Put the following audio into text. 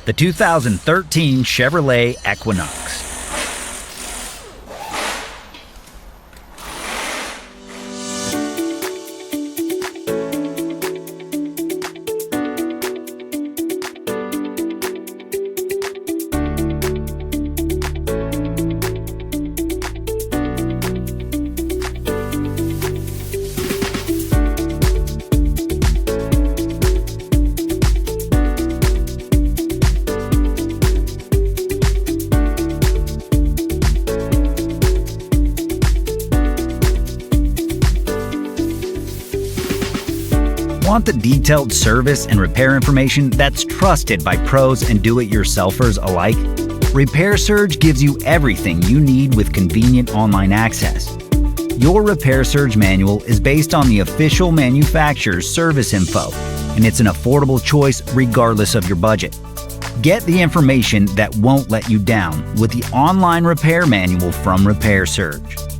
the 2013 Chevrolet Equinox. Want the detailed service and repair information that's trusted by pros and do-it-yourselfers alike? Repair Surge gives you everything you need with convenient online access. Your Repair Surge manual is based on the official manufacturer's service info, and it's an affordable choice regardless of your budget. Get the information that won't let you down with the online repair manual from Repair Surge.